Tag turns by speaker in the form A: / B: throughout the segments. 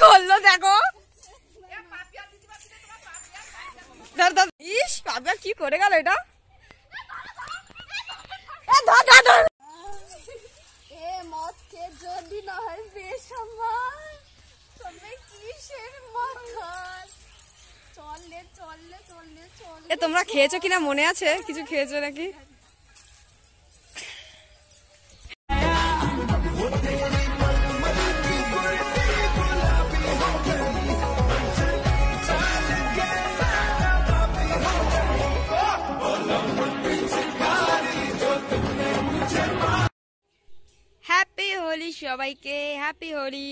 A: করলো দেখো। ইস পাপিয়া কি করে গেল এটা।
B: মদ খেয়ে যদি না হয় বেসম্মান তবে কিসের মাথার। চললে চললে চললে চললে।
A: তোমরা খেয়েছো কিনা মনে আছে? কিছু খেয়েছো নাকি? হ্যাপি হোলি সবাইকে, happy Holi.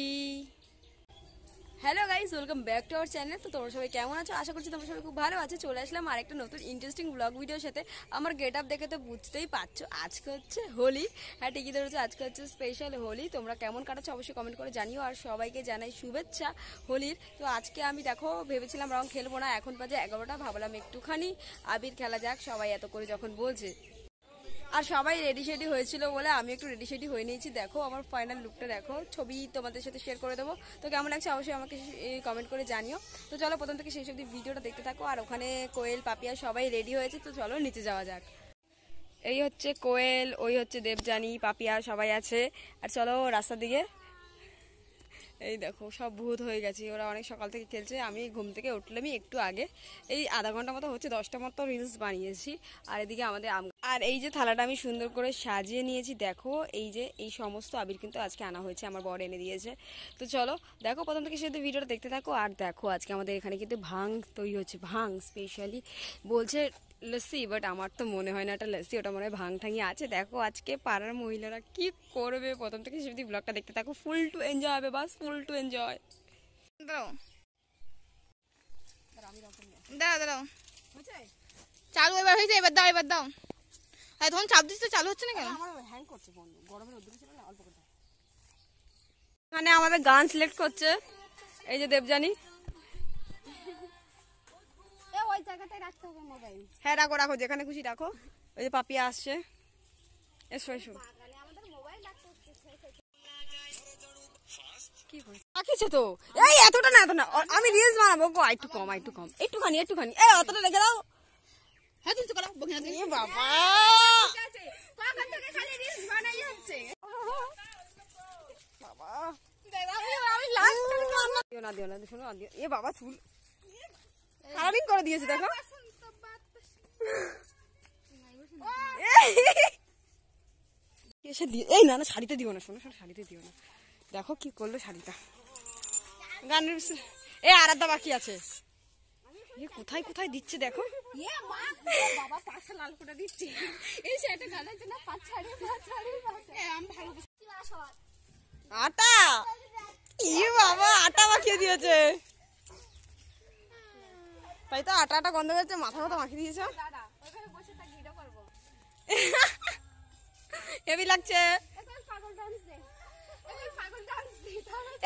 A: Hello guys, welcome back to our channel. তো তোমরা সবাই কেমন আছো? আশা করছি তোমরা সবাই খুব ভালো আছো। চলে আসলাম আরেকটা নতুন ইন্টারেস্টিং ব্লগ ভিডিওর সাথে। আমার গেট আপ দেখে তো বুঝতেই পারছো আজকে হচ্ছে হোলি। হ্যাঁ ঠিকই ধরেছো, আজকে হচ্ছে স্পেশাল হোলি। তোমরা কেমন কাটাচ্ছো অবশ্যই কমেন্ট করে জানিও, আর সবাইকে জানাই শুভেচ্ছা হোলির। তো আজকে আমি দেখো ভেবেছিলাম রং খেলবো না, এখন বাজে 11টা, ভাবলাম একটুখানি আবির খেলা যাক, সবাই এত করে যখন বলছে। আর সবাই রেডি শেডি হয়েছিল বলে আমি একটু রেডি শেডি হয়ে নিয়েছি। দেখো আমার ফাইনাল লুকটা দেখো, ছবি তোমাদের সাথে শেয়ার করে দেবো। তো কেমন লাগছে অবশ্যই আমাকে কমেন্ট করে জানিও। তো চলো প্রথম থেকে সেই সব ভিডিওটা দেখতে থাকো। আর ওখানে কোয়েল পাপিয়া সবাই রেডি হয়েছে, তো চলো নিচে যাওয়া যাক। এই হচ্ছে কোয়েল, ওই হচ্ছে দেবজানি, পাপিয়া সবাই আছে। আর চলো রাস্তার দিকে। এই দেখো সব ভূত হয়ে গেছে, ওরা অনেক সকাল থেকে খেলছে। আমি ঘুম থেকে উঠলামই একটু আগে, এই আধা ঘন্টা মতো হচ্ছে, 10টা মতো রিলস বানিয়েছি। আর এদিকে আমাদের আর এই যে থালাটা আমি সুন্দর করে সাজিয়ে নিয়েছি দেখো। এই যে এই সমস্ত আবির কিন্তু আজকে আনা হয়েছে, আমার বর এনে দিয়েছে। তো চলো দেখো প্রথম থেকে সেটা ভিডিওটা দেখতে থাকো। আর দেখো আজকে আমাদের এখানে কিন্তু ভাং তৈরি হচ্ছে, ভাং স্পেশালি বলছে লস্যি, বাট আমার তো মনে হয় না এটা লস্যি, ওটা মনে হয় ভাং ঠাঙি আছে। দেখো আজকে পাড়ার মহিলারা কি করবে, প্রথম থেকে সেটি ব্লগটা দেখতে থাকো, ফুল টু এনজয় হবে, বাস ফুল টু এনজয়।
B: দাঁড়াও দাঁড়াও, চালু এবার হয়েছে, এবার দাও এবার দাও। তখন চাপ দিচ্ছি তো চালু হচ্ছে না কেন?
A: হ্যাং করছে ফোন, গরমের রোদ্দুর ছিল না, অল্প করে। এখানে আমাদের গান সিলেক্ট করছে এই যে দেবজানি।
B: ওই জায়গাটায় রাখতে হবে মোবাইল।
A: হ্যাঁ রাখো রাখো, যেখানে খুশি রাখো। ওই যে পাপিয়া আসছে, এসো এসো। কি রাখিছে তো, এই এতটা না, এত না, আমি রিলস বানাবো গো, একটু কম, একটু কম, একটুখানি একটুখানি, এই অতটা রেখে দাও।
B: হ্যাঁ তুমি তো করো বকিনা দিই
A: বাবা,
B: কখন থেকে খালি রিলস বানাই হচ্ছে
A: বাবা
B: আমি লাস্ট
A: দিও না, দিও না, শোনো না, এ বাবা চুল কালারিং করে দিয়েছে দেখো। এই না না, শাড়িতে দিও না, শোনো শোনো, শাড়িতে দিও না। দেখো কি করলো শাড়িটা, গানের এ আরাধা বাকি আছে, কোথায় কোথায় দিচ্ছে দেখো।
B: বাবা পাশে লাল করে দিচ্ছি, এই সেটা গালাইছে না, পাঁচ ছাড়ি আমি ভালো
A: আটা, ই বাবা আটা মাখিয়ে দিয়েছে, তাই তো আটা গন্ধ হচ্ছে, মাথা মাথা মাখিয়ে দিয়েছে। হেভি লাগছে।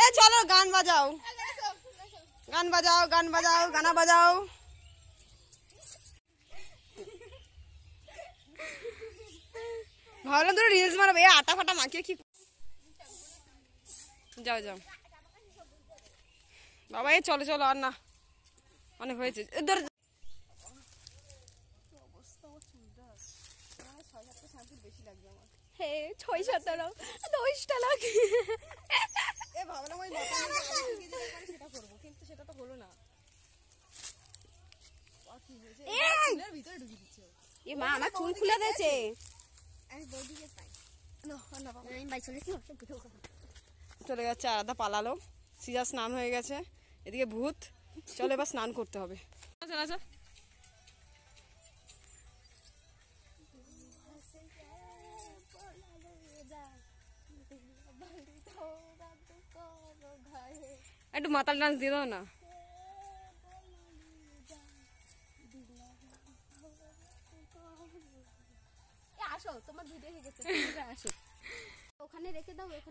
A: এ চলো গান বাজাও, গান বাজাও, গান বাজাও, গানা বাজাও। ভাবলাম তোর রিলস মারবে, আটা ফাটা মাখিয়ে কি। যাও যাও বাবা, এ চলো চলো, আর না অনেক হয়েছে। বেশি লাগবে আমার,
B: 6-7 10টা লাগে।
A: ভাবলাম ওই সেটা করবো, কিন্তু সেটা তো হলো না। ভিতরে ঢুকিয়ে দিচ্ছে,
B: এ মা আমার চুল খুলে দিয়েছে।
A: চলে যাচ্ছে আলাদা, পালালো। সিজা স্নান হয়ে গেছে, এদিকে ভূত। চলো এবার স্নান করতে হবে। আচ্ছা আচ্ছা, একটু মাতাল ডান্স দিয়ে দাও না।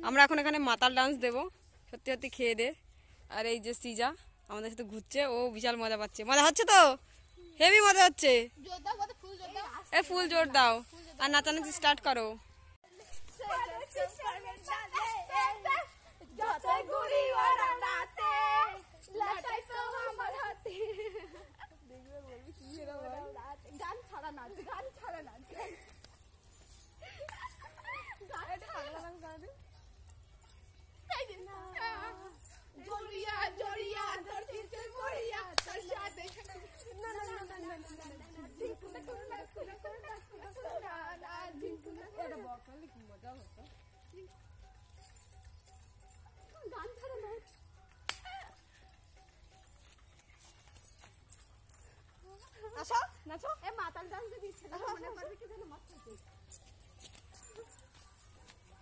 A: আমরা এখন এখানে মাতাল ডান্স দেবো, সত্যি সত্যি খেয়ে দে। আর এই যে সিজা আমাদের সাথে ঘুরছে, ও বিশাল মজা পাচ্ছে। মজা হচ্ছে তো, হেভি মজা হচ্ছে। এ ফুল জোর দাও আর নাচানাচি স্টার্ট করো।
B: নাচো এ মাতাল ডান্স দিচ্ছে না মনে করবে কি যেন মাছ খাচ্ছে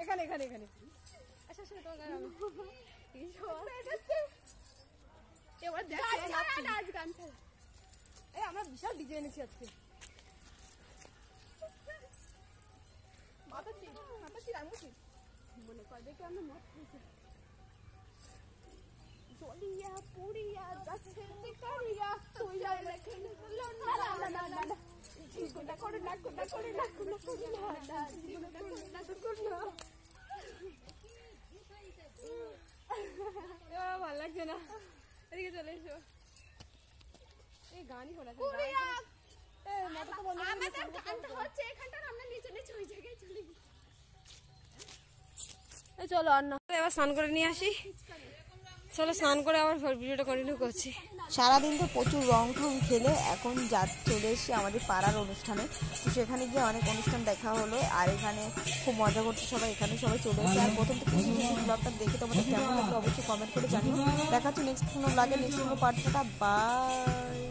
A: এখানে এখানে এখানে আচ্ছা শুনে তো গান
B: এবার দেখো নাচ গান খেলা
A: এই আমরা বিশাল ডিজে এনেছি আজকে
B: মাথা চিরামুছি মনে করবে কি আমরা মাছ খাচ্ছি জলিয়া পুরিয়া গাছে চিকারিয়া তুইলা রেখে না না না না না জীবনটা করে না করে করে না করে করে না জীবনটা করে না করে না
A: ভালো লাগছে না এদিকে চলে এসো এই গানই শোনা
B: পুরিয়া
A: মোটর তো বন্ধ করে
B: আমাদের গানটা হচ্ছে এখানটা আমরা নিচে নিচে ওই জায়গায় চলে গেছি
A: চলো আর না এবার স্নান করে নিয়ে আসি চলো স্নান করে আবার ভিডিওটা কন্টিনিউ করছি
C: সারাদিন তো প্রচুর রং ঠং খেলে এখন চলে এসেছি আমাদের পাড়ার অনুষ্ঠানে। তো সেখানে গিয়ে অনেক অনুষ্ঠান দেখা হলো আর এখানে খুব মজা করছে সবাই, এখানে সবাই চলে এসেছে। আর প্রথম থেকে ব্লগটা দেখে তোমাদের কেমন লাগলো অবশ্যই কমেন্ট করে জানিও। দেখা হচ্ছে নেক্সট কোনো ব্লগে, নেক্সট কোনো পার্টটা। বাই।